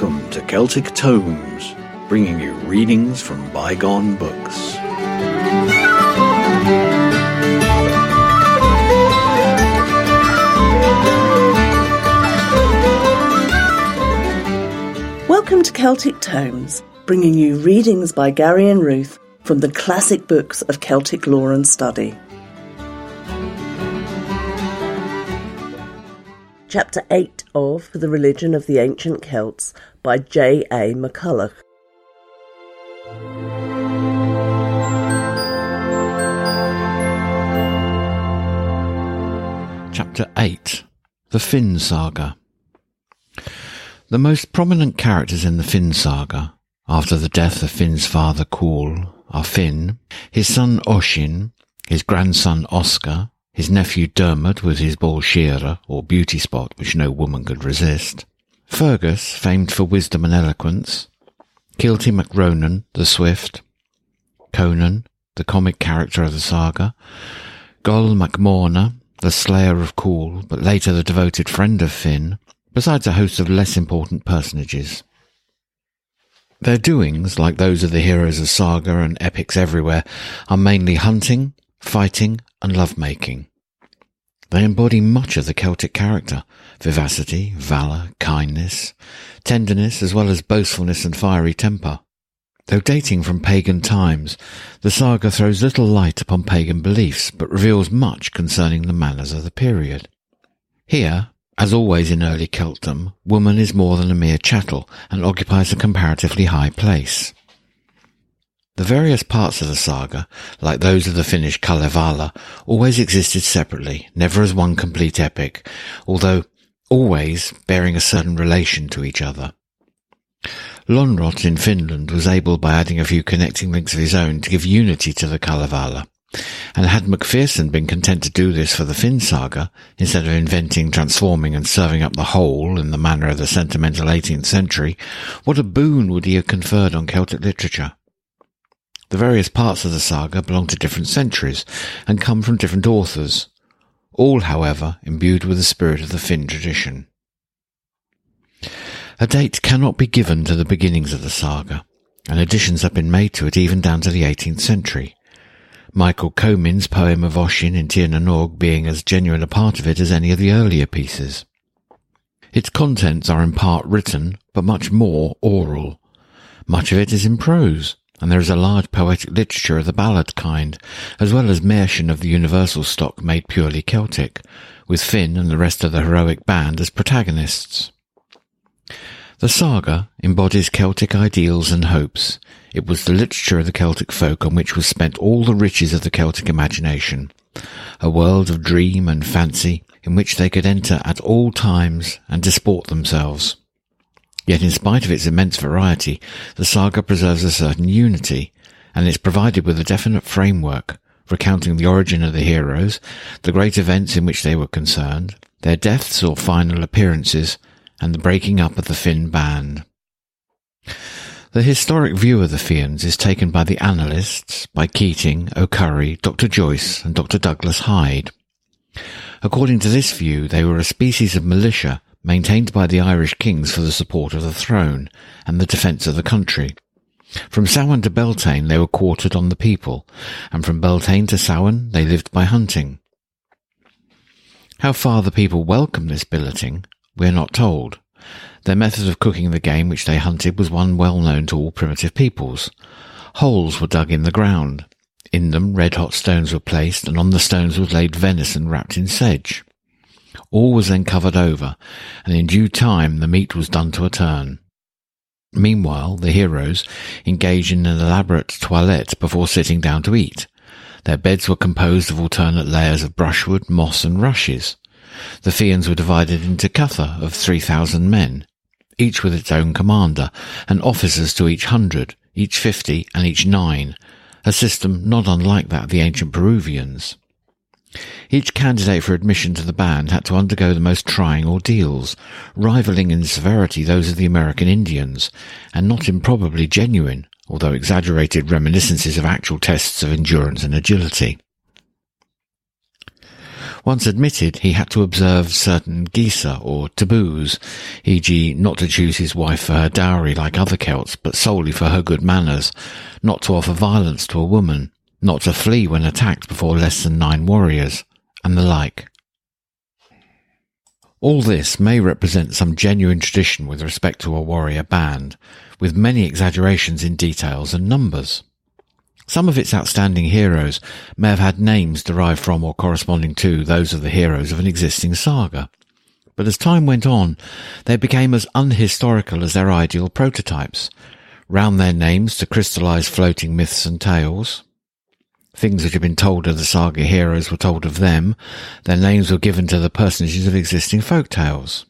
Welcome to Celtic Tomes, bringing you readings from bygone books. Welcome to Celtic Tomes, bringing you readings by Gary and Ruth from the classic books of Celtic lore and study. Chapter 8 of The Religion of the Ancient Celts by J.A. MacCulloch. Chapter 8 The Finn Saga. The most prominent characters in the Finn Saga, after the death of Finn's father Cumal, are Finn, his son Oisin, his grandson Oscar, his nephew Diarmaid with his ball shearer, or beauty spot which no woman could resist, Fergus, famed for wisdom and eloquence, Caoilte MacRonan, the swift, Conan, the comic character of the saga, Goll Morna, the slayer of Cumal, but later the devoted friend of Finn, besides a host of less important personages. Their doings, like those of the heroes of saga and epics everywhere, are mainly hunting, fighting, and love-making. They embody much of the Celtic character: vivacity, valour, kindness, tenderness, as well as boastfulness and fiery temper. Though dating from pagan times, the saga throws little light upon pagan beliefs, but reveals much concerning the manners of the period. Here, as always in early Celtdom, woman is more than a mere chattel, and occupies a comparatively high place. The various parts of the saga, like those of the Finnish Kalevala, always existed separately, never as one complete epic, although always bearing a certain relation to each other. Lonnrot in Finland was able, by adding a few connecting links of his own, to give unity to the Kalevala, and had MacPherson been content to do this for the Finn saga, instead of inventing, transforming and serving up the whole in the manner of the sentimental 18th century, what a boon would he have conferred on Celtic literature! The various parts of the saga belong to different centuries and come from different authors, all, however, imbued with the spirit of the Finn tradition. A date cannot be given to the beginnings of the saga, and additions have been made to it even down to the 18th century, Michael Comyn's poem of Oisin in Tir na Nog being as genuine a part of it as any of the earlier pieces. Its contents are in part written, but much more oral. Much of it is in prose, and there is a large poetic literature of the ballad kind, as well as meirchen of the universal stock made purely Celtic, with Finn and the rest of the heroic band as protagonists. The saga embodies Celtic ideals and hopes. It was the literature of the Celtic folk on which was spent all the riches of the Celtic imagination, a world of dream and fancy in which they could enter at all times and disport themselves. Yet in spite of its immense variety, the saga preserves a certain unity, and is provided with a definite framework, recounting the origin of the heroes, the great events in which they were concerned, their deaths or final appearances, and the breaking up of the Finn band. The historic view of the Fians is taken by the annalists, by Keating, O'Curry, Dr. Joyce, and Dr. Douglas Hyde. According to this view, they were a species of militia maintained by the Irish kings for the support of the throne and the defence of the country. From Samhain to Beltane they were quartered on the people, and from Beltane to Samhain they lived by hunting. How far the people welcomed this billeting, we are not told. Their method of cooking the game which they hunted was one well known to all primitive peoples. Holes were dug in the ground. In them red-hot stones were placed, and on the stones was laid venison wrapped in sedge. All was then covered over, and in due time the meat was done to a turn. Meanwhile, the heroes engaged in an elaborate toilette before sitting down to eat. Their beds were composed of alternate layers of brushwood, moss, and rushes. The Fians were divided into cutha of 3,000 men, each with its own commander, and officers to each 100, each 50, and each 9, a system not unlike that of the ancient Peruvians. Each candidate for admission to the band had to undergo the most trying ordeals, rivaling in severity those of the American Indians, and not improbably genuine, although exaggerated reminiscences of actual tests of endurance and agility. Once admitted, he had to observe certain gisa, or taboos, e.g. not to choose his wife for her dowry like other Celts, but solely for her good manners, not to offer violence to a woman, not to flee when attacked before less than 9 warriors, and the like. All this may represent some genuine tradition with respect to a warrior band, with many exaggerations in details and numbers. Some of its outstanding heroes may have had names derived from or corresponding to those of the heroes of an existing saga, but as time went on, they became as unhistorical as their ideal prototypes, round their names to crystallise floating myths and tales. Things which had been told of the saga heroes were told of them, their names were given to the personages of existing folk tales.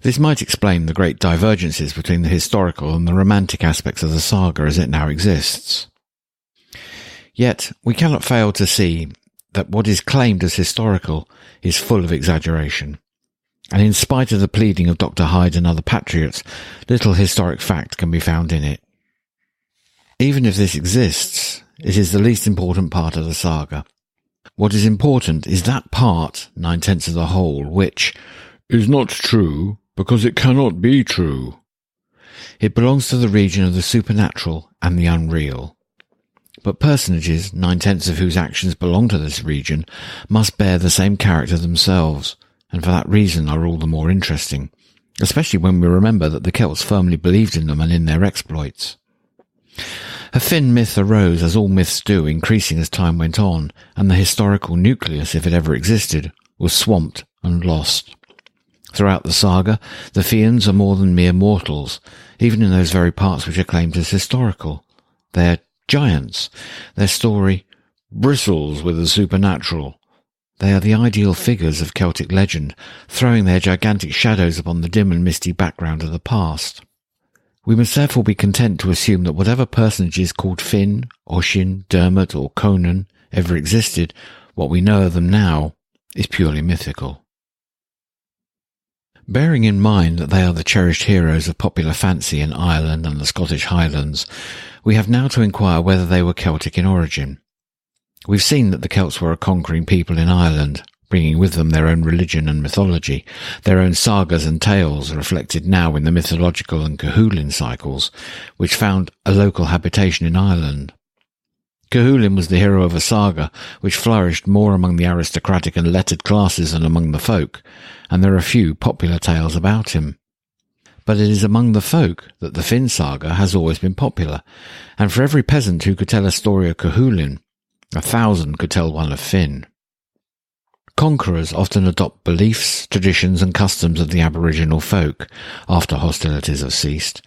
This might explain the great divergences between the historical and the romantic aspects of the saga as it now exists. Yet, we cannot fail to see that what is claimed as historical is full of exaggeration, and in spite of the pleading of Dr. Hyde and other patriots, little historic fact can be found in it. Even if this exists, it is the least important part of the saga. What is important is that part, 9/10 of the whole, which is not true because it cannot be true. It belongs to the region of the supernatural and the unreal. But personages, 9/10 of whose actions belong to this region, must bear the same character themselves, and for that reason are all the more interesting, especially when we remember that the Celts firmly believed in them and in their exploits. A Finn myth arose, as all myths do, increasing as time went on, and the historical nucleus, if it ever existed, was swamped and lost. Throughout the saga, the Fians are more than mere mortals, even in those very parts which are claimed as historical. They're giants. Their story bristles with the supernatural. They are the ideal figures of Celtic legend, throwing their gigantic shadows upon the dim and misty background of the past. We must therefore be content to assume that whatever personages called Finn, Oisin, Diarmaid, or Conan ever existed, what we know of them now is purely mythical. Bearing in mind that they are the cherished heroes of popular fancy in Ireland and the Scottish Highlands, we have now to inquire whether they were Celtic in origin. We've seen that the Celts were a conquering people in Ireland, bringing with them their own religion and mythology, their own sagas and tales reflected now in the mythological and Cúchulainn cycles, which found a local habitation in Ireland. Cúchulainn was the hero of a saga which flourished more among the aristocratic and lettered classes than among the folk, and there are few popular tales about him. But it is among the folk that the Finn saga has always been popular, and for every peasant who could tell a story of Cúchulainn, 1,000 could tell one of Finn. Conquerors often adopt beliefs, traditions and customs of the Aboriginal folk after hostilities have ceased,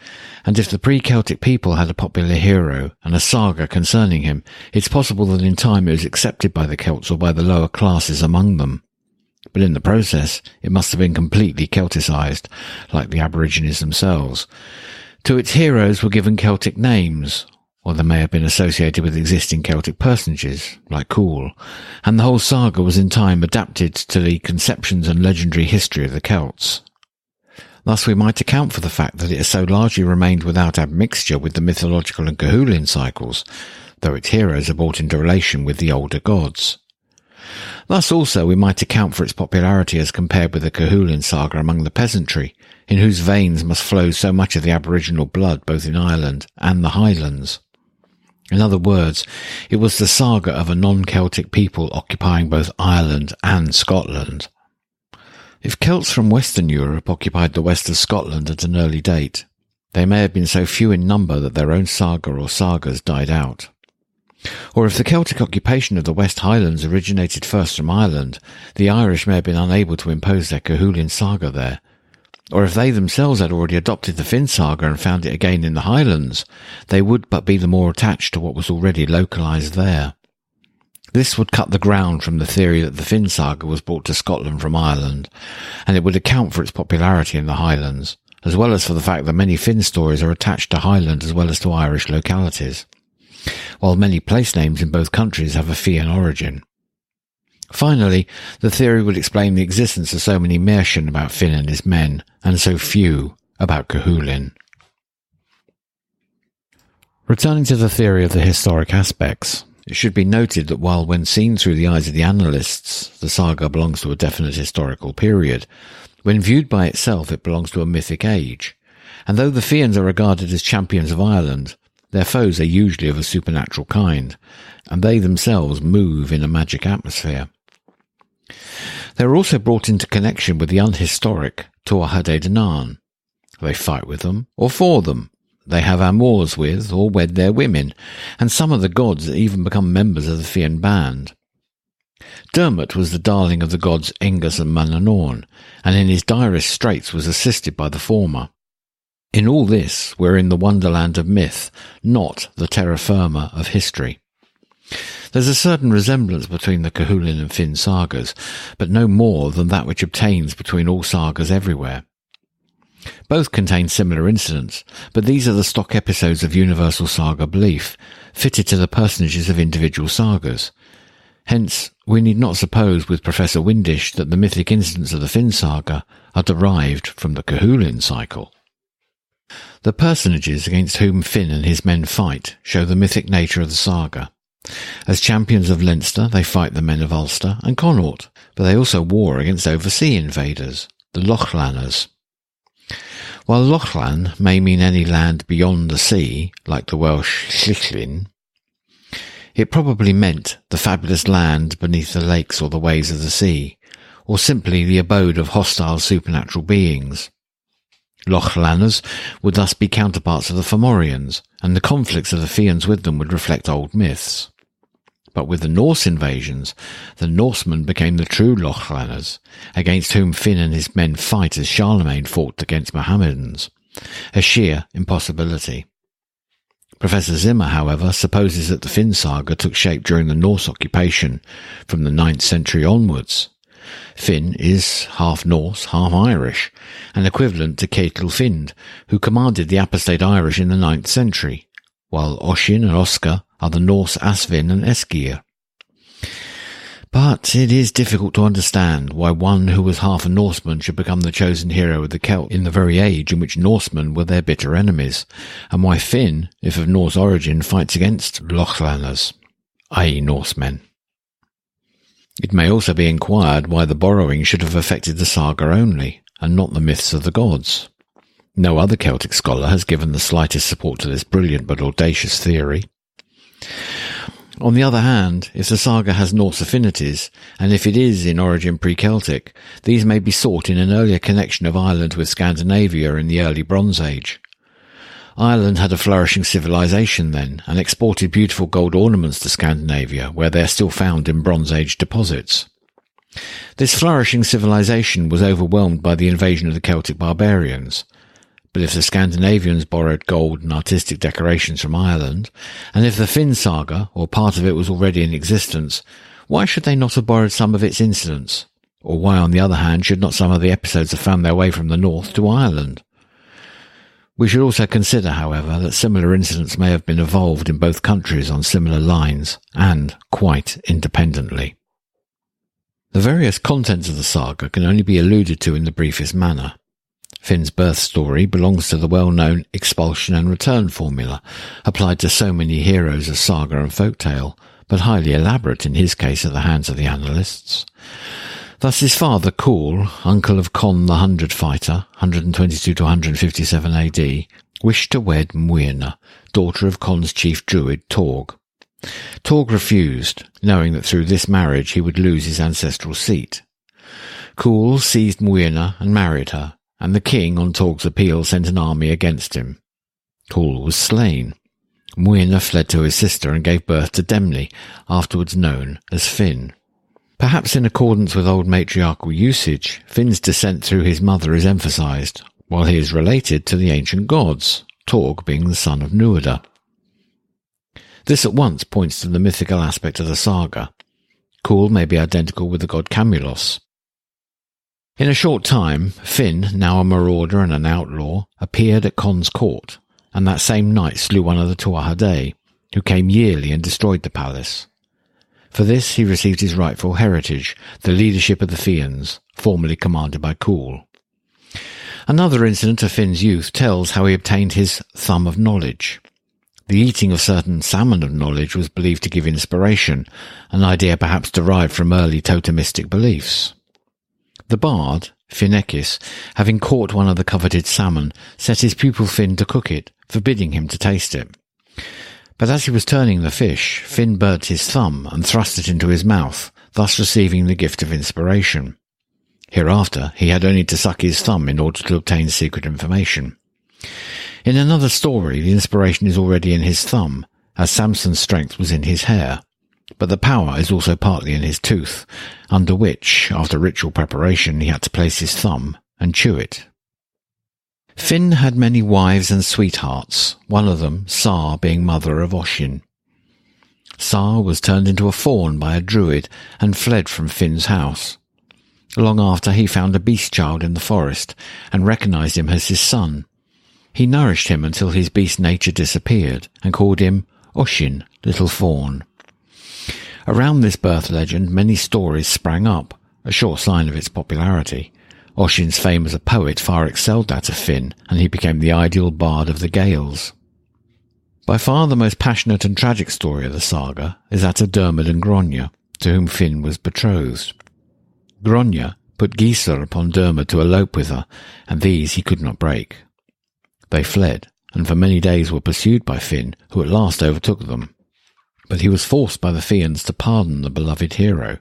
and if the pre-Celtic people had a popular hero and a saga concerning him, it's possible that in time it was accepted by the Celts or by the lower classes among them. But in the process, it must have been completely Celticized, like the Aborigines themselves. To its heroes were given Celtic names, or they may have been associated with existing Celtic personages, like Cumal, and the whole saga was in time adapted to the conceptions and legendary history of the Celts. Thus we might account for the fact that it has so largely remained without admixture with the mythological and Cúchulainn cycles, though its heroes are brought into relation with the older gods. Thus also we might account for its popularity as compared with the Cúchulainn saga among the peasantry, in whose veins must flow so much of the Aboriginal blood both in Ireland and the Highlands. In other words, it was the saga of a non-Celtic people occupying both Ireland and Scotland. If Celts from Western Europe occupied the west of Scotland at an early date, they may have been so few in number that their own saga or sagas died out. Or if the Celtic occupation of the West Highlands originated first from Ireland, the Irish may have been unable to impose their Cúchulainn saga there. Or if they themselves had already adopted the Finn saga and found it again in the Highlands, they would but be the more attached to what was already localised there. This would cut the ground from the theory that the Finn saga was brought to Scotland from Ireland, and it would account for its popularity in the Highlands, as well as for the fact that many Finn stories are attached to Highland as well as to Irish localities, while many place names in both countries have a Fian origin. Finally, the theory would explain the existence of so many märchen about Finn and his men, and so few about Cúchulainn. Returning to the theory of the historic aspects, It should be noted that while when seen through the eyes of the annalists, the saga belongs to a definite historical period, when viewed by itself it belongs to a mythic age, and though the Fians are regarded as champions of Ireland, their foes are usually of a supernatural kind, and they themselves move in a magic atmosphere. They are also brought into connection with the unhistoric Tuatha Déa. They fight with them, or for them. They have amours with, or wed their women, and some of the gods even become members of the Fian band. Diarmaid was the darling of the gods Oengus and Manannan, and in his direst straits was assisted by the former. In all this, we're in the wonderland of myth, not the terra firma of history. There's a certain resemblance between the Cúchulainn and Finn sagas, but no more than that which obtains between all sagas everywhere. Both contain similar incidents, but these are the stock episodes of universal saga belief, fitted to the personages of individual sagas. Hence, we need not suppose with Professor Windisch that the mythic incidents of the Finn saga are derived from the Cúchulainn cycle. The personages against whom Finn and his men fight show the mythic nature of the saga. As champions of Leinster, they fight the men of Ulster and Connaught, but they also war against oversea invaders, the Lochlanners. While Lochlann may mean any land beyond the sea, like the Welsh Llyllin, it probably meant the fabulous land beneath the lakes or the waves of the sea, or simply the abode of hostile supernatural beings. Lochlanners would thus be counterparts of the Fomorians, and the conflicts of the Fians with them would reflect old myths. But with the Norse invasions, the Norsemen became the true Lochlanners, against whom Finn and his men fight as Charlemagne fought against Mohammedans, a sheer impossibility. Professor Zimmer, however, supposes that the Finn saga took shape during the Norse occupation from the 9th century onwards. Finn is half Norse, half Irish, an equivalent to Caoilte, who commanded the apostate Irish in the 9th century, while Oisin and Oscar are the Norse Asvin and Asgeirr. But it is difficult to understand why one who was half a Norseman should become the chosen hero of the Celts in the very age in which Norsemen were their bitter enemies, and why Finn, if of Norse origin, fights against Lochlanners, i.e. Norsemen. It may also be inquired why the borrowing should have affected the saga only, and not the myths of the gods. No other Celtic scholar has given the slightest support to this brilliant but audacious theory. On the other hand, if the saga has Norse affinities, and if it is in origin pre-Celtic, these may be sought in an earlier connection of Ireland with Scandinavia in the early Bronze Age. Ireland had a flourishing civilization then, and exported beautiful gold ornaments to Scandinavia, where they are still found in Bronze Age deposits. This flourishing civilization was overwhelmed by the invasion of the Celtic barbarians. But if the Scandinavians borrowed gold and artistic decorations from Ireland, and if the Finn saga, or part of it, was already in existence, why should they not have borrowed some of its incidents? Or why, on the other hand, should not some of the episodes have found their way from the north to Ireland? We should also consider, however, that similar incidents may have been evolved in both countries on similar lines, and quite independently. The various contents of the saga can only be alluded to in the briefest manner. Finn's birth story belongs to the well-known expulsion and return formula, applied to so many heroes of saga and folktale, but highly elaborate in his case at the hands of the annalists. Thus his father, Cumal, uncle of Con the Hundred Fighter, 122 to 157 AD, wished to wed Morna, daughter of Con's chief druid, Torg. Torg refused, knowing that through this marriage he would lose his ancestral seat. Cumal seized Morna and married her, and the king, on Torg's appeal, sent an army against him. Cumal was slain. Morna fled to his sister and gave birth to Demne, afterwards known as Finn. Perhaps in accordance with old matriarchal usage, Finn's descent through his mother is emphasized, while he is related to the ancient gods, Torg being the son of Nuada. This at once points to the mythical aspect of the saga. Cumal may be identical with the god Camulos. In a short time, Finn, now a marauder and an outlaw, appeared at Con's court, and that same night slew one of the Tuatha Déa, who came yearly and destroyed the palace. For this he received his rightful heritage, the leadership of the Fians, formerly commanded by Cumal. Another incident of Finn's youth tells how he obtained his thumb of knowledge. The eating of certain salmon of knowledge was believed to give inspiration, an idea perhaps derived from early totemistic beliefs. The bard, Fianna, having caught one of the coveted salmon, set his pupil Finn to cook it, forbidding him to taste it. But as he was turning the fish, Finn burnt his thumb and thrust it into his mouth, thus receiving the gift of inspiration. Hereafter, he had only to suck his thumb in order to obtain secret information. In another story, the inspiration is already in his thumb, as Samson's strength was in his hair, but the power is also partly in his tooth, under which, after ritual preparation, he had to place his thumb and chew it. Finn had many wives and sweethearts, one of them, Sar, being mother of Oisin. Sar was turned into a fawn by a druid and fled from Finn's house. Long after, he found a beast child in the forest and recognised him as his son. He nourished him until his beast nature disappeared and called him Oisin, little fawn. Around this birth legend, many stories sprang up, a sure sign of its popularity. Oisin's fame as a poet far excelled that of Finn, and he became the ideal bard of the Gaels. By far the most passionate and tragic story of the saga is that of Diarmaid and Grainne, to whom Finn was betrothed. Grainne put Gísir upon Diarmaid to elope with her, and these he could not break. They fled, and for many days were pursued by Finn, who at last overtook them. But he was forced by the Fians to pardon the beloved hero.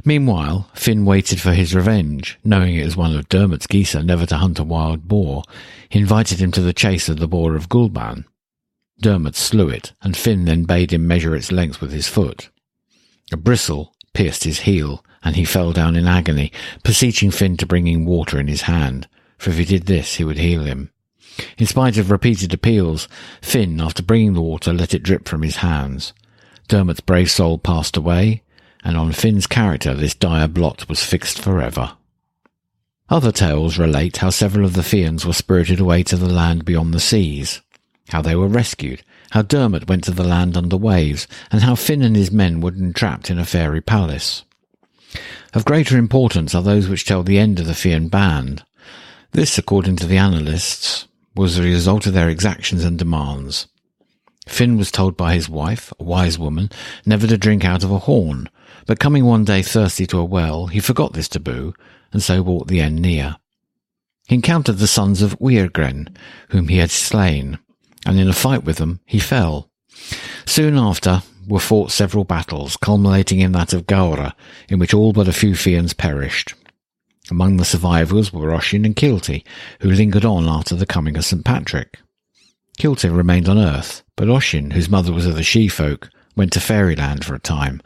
Meanwhile, Finn waited for his revenge. Knowing it was one of Diarmaid's Gísir never to hunt a wild boar, he invited him to the chase of the boar of Gulban. Diarmaid slew it, and Finn then bade him measure its length with his foot. A bristle pierced his heel, and he fell down in agony, beseeching Finn to bring him water in his hand, for if he did this he would heal him. In spite of repeated appeals, Finn, after bringing the water, let it drip from his hands. Diarmaid's brave soul passed away, and on Finn's character this dire blot was fixed forever. Other tales relate how several of the Fians were spirited away to the land beyond the seas, how they were rescued, how Diarmaid went to the land under waves, and how Finn and his men were entrapped in a fairy palace. Of greater importance are those which tell the end of the Fian band. This, according to the annalists, was the result of their exactions and demands. Finn was told by his wife, a wise woman, never to drink out of a horn, but coming one day thirsty to a well, he forgot this taboo, and so brought the end near. He encountered the sons of Grainne, whom he had slain, and in a fight with them he fell. Soon after were fought several battles, culminating in that of Gowra, in which all but a few Fians perished. Among the survivors were Oisin and Caoilte, who lingered on after the coming of St. Patrick. Caoilte remained on earth, but Oisin, whose mother was of the she-folk, went to fairyland for a time,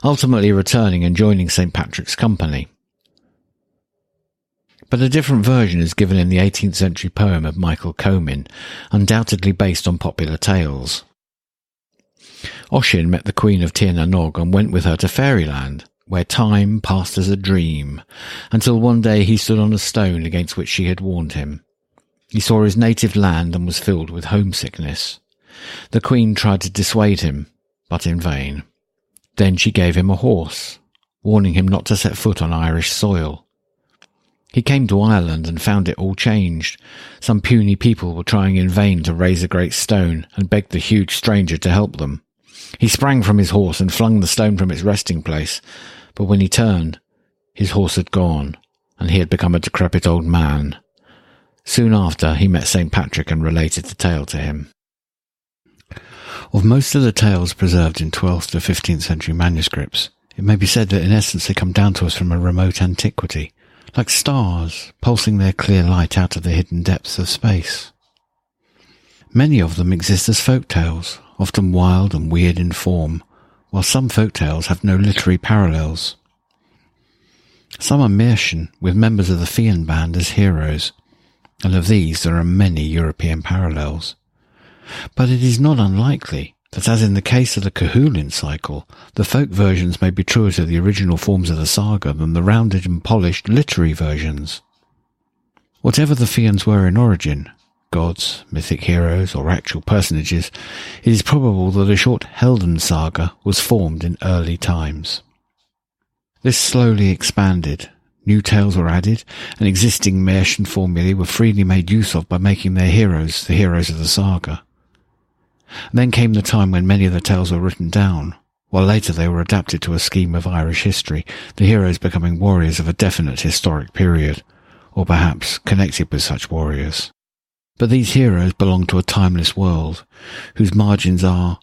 ultimately returning and joining St. Patrick's company. But a different version is given in the 18th century poem of Michael Comyn, undoubtedly based on popular tales. Oisin met the Queen of Tir na Nog and went with her to fairyland, where time passed as a dream, until one day he stood on a stone against which she had warned him. He saw his native land and was filled with homesickness. The Queen tried to dissuade him, but in vain. Then she gave him a horse, warning him not to set foot on Irish soil. He came to Ireland and found it all changed. Some puny people were trying in vain to raise a great stone and begged the huge stranger to help them. He sprang from his horse and flung the stone from its resting place, but when he turned, his horse had gone, and he had become a decrepit old man. Soon after, he met St. Patrick and related the tale to him. Of most of the tales preserved in 12th to 15th century manuscripts, it may be said that in essence they come down to us from a remote antiquity, like stars pulsing their clear light out of the hidden depths of space. Many of them exist as folk tales, often wild and weird in form, while some folk tales have no literary parallels. Some are Märchen, with members of the Fian band as heroes, and of these there are many European parallels. But it is not unlikely that, as in the case of the Cúchulainn cycle, the folk versions may be truer to the original forms of the saga than the rounded and polished literary versions. Whatever the Fians were in origin, gods, mythic heroes, or actual personages, it is probable that a short Helden saga was formed in early times. This slowly expanded. New tales were added, and existing Märchen formulae were freely made use of by making their heroes the heroes of the saga. Then came the time when many of the tales were written down, while later they were adapted to a scheme of Irish history, the heroes becoming warriors of a definite historic period, or perhaps connected with such warriors. But these heroes belong to a timeless world, whose margins are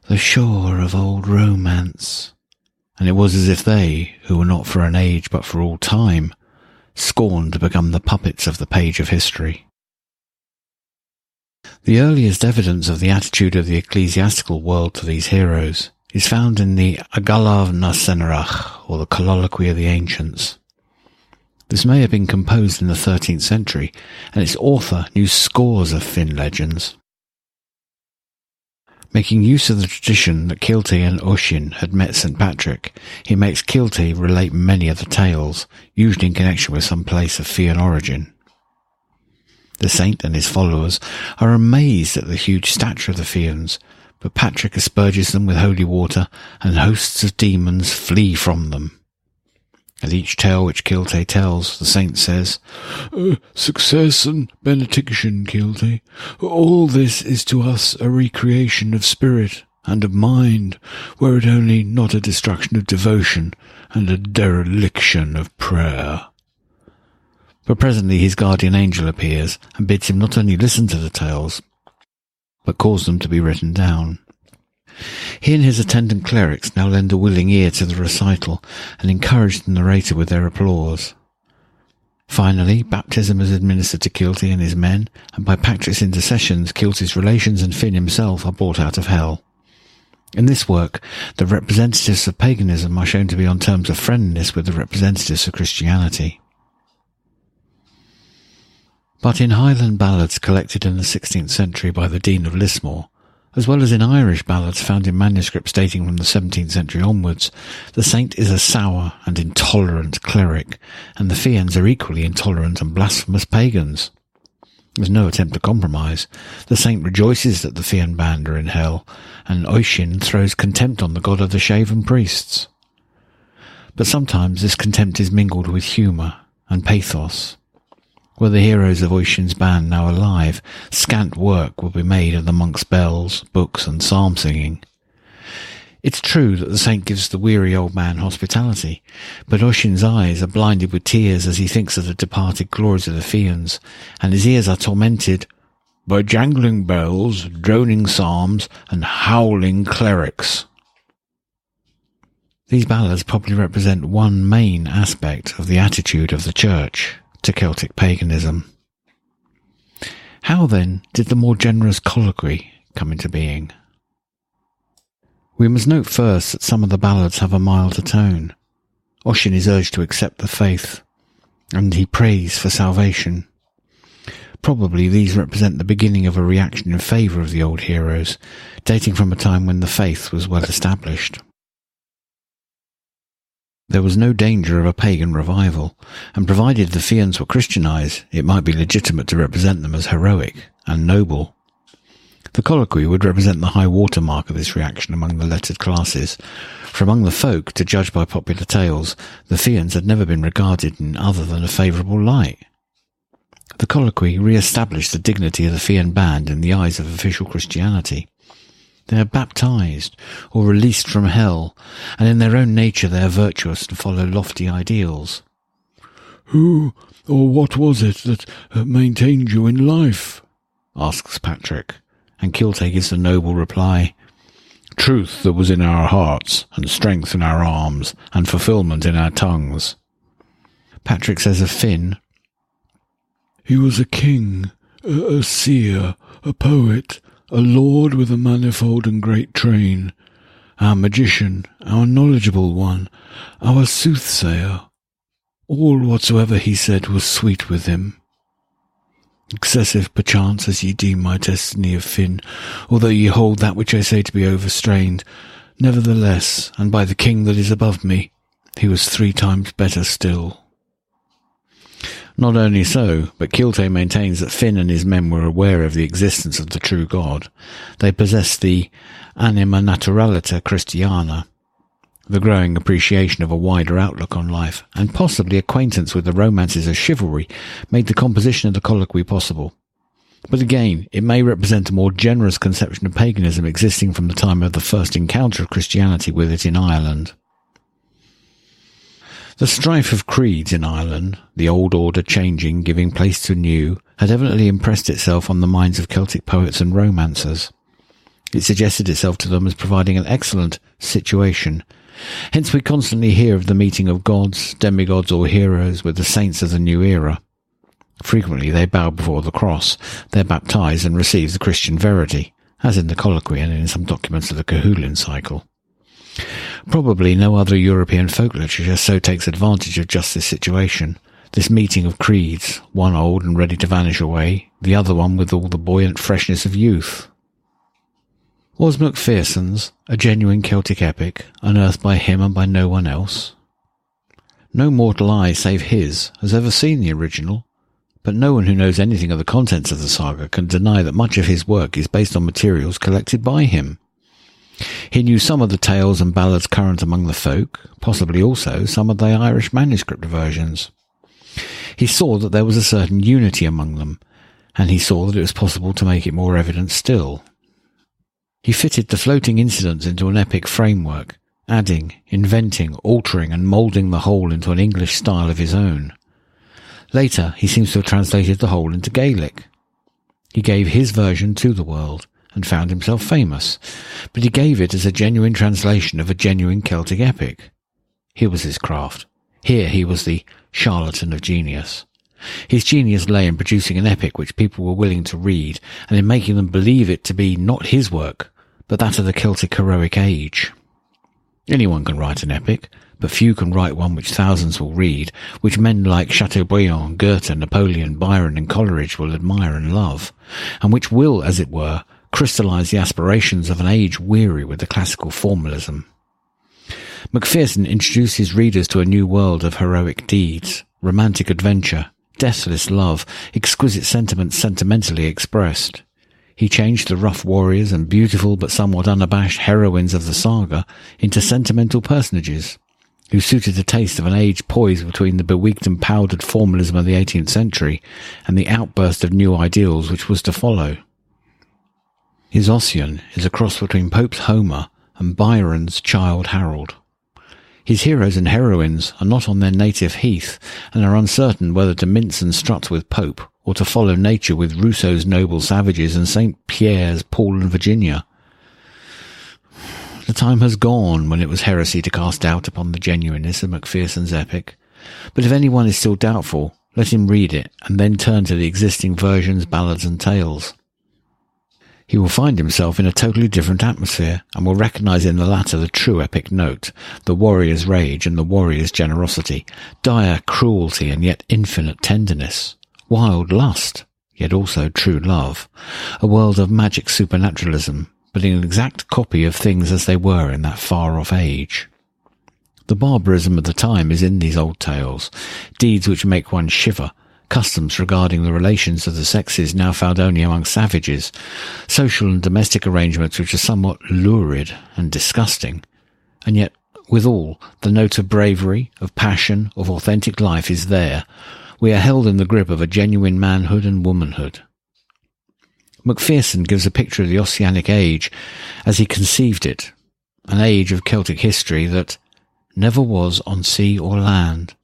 the shore of old romance, and it was as if they, who were not for an age but for all time, scorned to become the puppets of the page of history. The earliest evidence of the attitude of the ecclesiastical world to these heroes is found in the Agalav na Senarach, or the Colloquy of the Ancients. This may have been composed in the 13th century, and its author knew scores of Fionn legends. Making use of the tradition that Caoilte and Oisin had met St. Patrick, he makes Caoilte relate many of the tales, usually in connection with some place of Fian origin. The saint and his followers are amazed at the huge stature of the Fians, but Patrick asperges them with holy water, and hosts of demons flee from them. At each tale which Caoilte tells, the saint says, "Success and benediction, Caoilte. All this is to us a recreation of spirit and of mind, were it only not a destruction of devotion and a dereliction of prayer." But presently his guardian angel appears and bids him not only listen to the tales, but cause them to be written down. He and his attendant clerics now lend a willing ear to the recital and encourage the narrator with their applause. Finally, baptism is administered to Caoilte and his men, and by Patrick's intercessions, Caoilte's relations and Fionn himself are brought out of hell. In this work, the representatives of paganism are shown to be on terms of friendliness with the representatives of Christianity. But in Highland ballads collected in the 16th century by the Dean of Lismore, as well as in Irish ballads found in manuscripts dating from the 17th century onwards, the saint is a sour and intolerant cleric, and the Fians are equally intolerant and blasphemous pagans. There's no attempt to compromise. The saint rejoices that the Fian band are in hell, and Oisin throws contempt on the god of the shaven priests. But sometimes this contempt is mingled with humour and pathos. Were the heroes of Oisin's band now alive, scant work would be made of the monks' bells, books, and psalm singing. It's true that the saint gives the weary old man hospitality, but Oisin's eyes are blinded with tears as he thinks of the departed glories of the Fians, and his ears are tormented by jangling bells, droning psalms, and howling clerics. These ballads probably represent one main aspect of the attitude of the Church to Celtic paganism. How, then, did the more generous colloquy come into being? We must note first that some of the ballads have a milder tone. Oisin is urged to accept the faith, and he prays for salvation. Probably these represent the beginning of a reaction in favour of the old heroes, dating from a time when the faith was well established. There was no danger of a pagan revival, and provided the Fians were Christianized, it might be legitimate to represent them as heroic and noble. The colloquy would represent the high water mark of this reaction among the lettered classes, for among the folk, to judge by popular tales, the Fians had never been regarded in other than a favourable light. The colloquy re-established the dignity of the Fian band in the eyes of official Christianity. They are baptized or released from hell, and in their own nature they are virtuous and follow lofty ideals. "Who or what was it that maintained you in life?" asks Patrick, and Caoilte gives the noble reply, "Truth that was in our hearts, and strength in our arms, and fulfilment in our tongues." Patrick says of Fionn, "He was a king, a seer, a poet, a lord with a manifold and great train, our magician, our knowledgeable one, our soothsayer. All whatsoever he said was sweet with him. Excessive perchance as ye deem my destiny of Fionn, although ye hold that which I say to be overstrained, nevertheless, and by the king that is above me, he was 3 times better still." Not only so, but Caoilte maintains that Fionn and his men were aware of the existence of the true God. They possessed the anima naturalita Christiana, the growing appreciation of a wider outlook on life, and possibly acquaintance with the romances of chivalry made the composition of the colloquy possible. But again, it may represent a more generous conception of paganism existing from the time of the first encounter of Christianity with it in Ireland. The strife of creeds in Ireland, the old order changing, giving place to new, had evidently impressed itself on the minds of Celtic poets and romancers. It suggested itself to them as providing an excellent situation. Hence we constantly hear of the meeting of gods, demigods or heroes with the saints of the new era. Frequently they bow before the cross, they're baptized and receive the Christian verity, as in the colloquy and in some documents of the Cúchulainn cycle. Probably no other European folk literature so takes advantage of just this situation, this meeting of creeds, one old and ready to vanish away, the other one with all the buoyant freshness of youth. Was MacPherson's a genuine Celtic epic, unearthed by him and by no one else? No mortal eye save his has ever seen the original, but no one who knows anything of the contents of the saga can deny that much of his work is based on materials collected by him. He knew some of the tales and ballads current among the folk, possibly also some of the Irish manuscript versions. He saw that there was a certain unity among them, and he saw that it was possible to make it more evident still. He fitted the floating incidents into an epic framework, adding, inventing, altering and moulding the whole into an English style of his own. Later, he seems to have translated the whole into Gaelic. He gave his version to the world, and found himself famous, but he gave it as a genuine translation of a genuine Celtic epic. Here was his craft. Here he was the charlatan of genius. His genius lay in producing an epic which people were willing to read, and in making them believe it to be not his work, but that of the Celtic heroic age. Anyone can write an epic, but few can write one which thousands will read, which men like Chateaubriand, Goethe, Napoleon, Byron and Coleridge will admire and love, and which will, as it were, crystallize the aspirations of an age weary with the classical formalism. MacPherson introduced his readers to a new world of heroic deeds, romantic adventure, deathless love, exquisite sentiments sentimentally expressed. He changed the rough warriors and beautiful but somewhat unabashed heroines of the saga into sentimental personages, who suited the taste of an age poised between the bewigged and powdered formalism of the 18th century and the outburst of new ideals which was to follow. His Oisin is a cross between Pope's Homer and Byron's Childe Harold. His heroes and heroines are not on their native heath, and are uncertain whether to mince and strut with Pope, or to follow nature with Rousseau's noble savages and St. Pierre's Paul and Virginia. The time has gone when it was heresy to cast doubt upon the genuineness of MacPherson's epic, but if anyone is still doubtful, let him read it, and then turn to the existing versions, ballads and tales. He will find himself in a totally different atmosphere, and will recognise in the latter the true epic note, the warrior's rage and the warrior's generosity, dire cruelty and yet infinite tenderness, wild lust, yet also true love, a world of magic supernaturalism, but an exact copy of things as they were in that far-off age. The barbarism of the time is in these old tales, deeds which make one shiver, customs regarding the relations of the sexes now found only among savages, social and domestic arrangements which are somewhat lurid and disgusting, and yet, withal, the note of bravery, of passion, of authentic life is there. We are held in the grip of a genuine manhood and womanhood. MacPherson gives a picture of the Ossianic age as he conceived it, an age of Celtic history that never was on sea or land.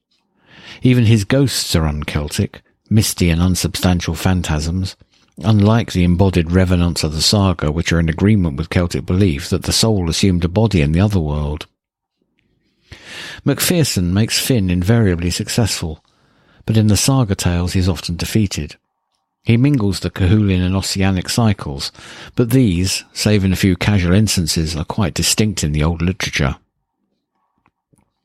Even his ghosts are un-Celtic, misty and unsubstantial phantasms, unlike the embodied revenants of the saga which are in agreement with Celtic belief that the soul assumed a body in the other world. MacPherson makes Finn invariably successful, but in the saga tales he is often defeated. He mingles the Cúchulainn and Ossianic cycles, but these, save in a few casual instances, are quite distinct in the old literature.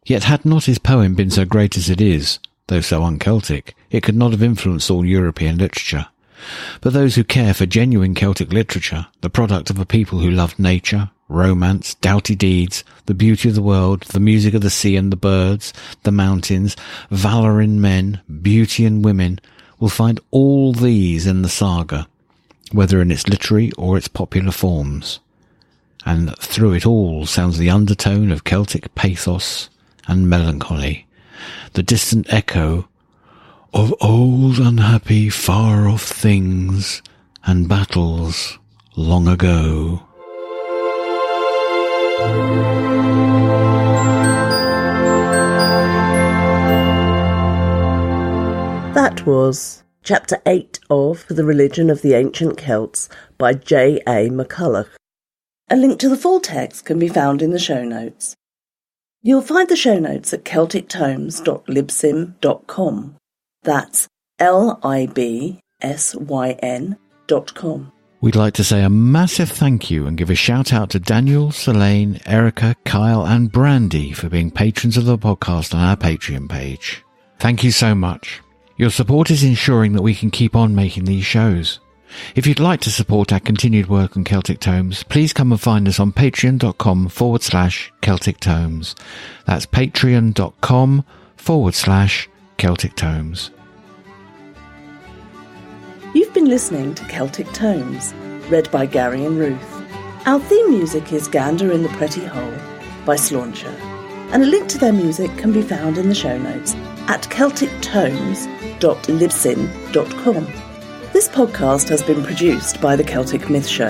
Yet had not his poem been so great as it is, though so un-Celtic, it could not have influenced all European literature. But those who care for genuine Celtic literature, the product of a people who loved nature, romance, doughty deeds, the beauty of the world, the music of the sea and the birds, the mountains, valour in men, beauty in women, will find all these in the saga, whether in its literary or its popular forms. And through it all sounds the undertone of Celtic pathos and melancholy, the distant echo of old unhappy far-off things and battles long ago. That was Chapter 8 of The Religion of the Ancient Celts by J.A. MacCulloch. A link to the full text can be found in the show notes. You'll find the show notes at celtictomes.libsyn.com. That's LIBSYN.com. We'd like to say a massive thank you and give a shout out to Daniel, Selene, Erica, Kyle and Brandy for being patrons of the podcast on our Patreon page. Thank you so much. Your support is ensuring that we can keep on making these shows. If you'd like to support our continued work on Celtic Tomes, please come and find us on patreon.com/Celtic Tomes. That's patreon.com/Celtic Tomes. You've been listening to Celtic Tomes, read by Gary and Ruth. Our theme music is Gander in the Pretty Hole by Slauncher, and a link to their music can be found in the show notes at celtictomes.libsyn.com. This podcast has been produced by The Celtic Myth Show.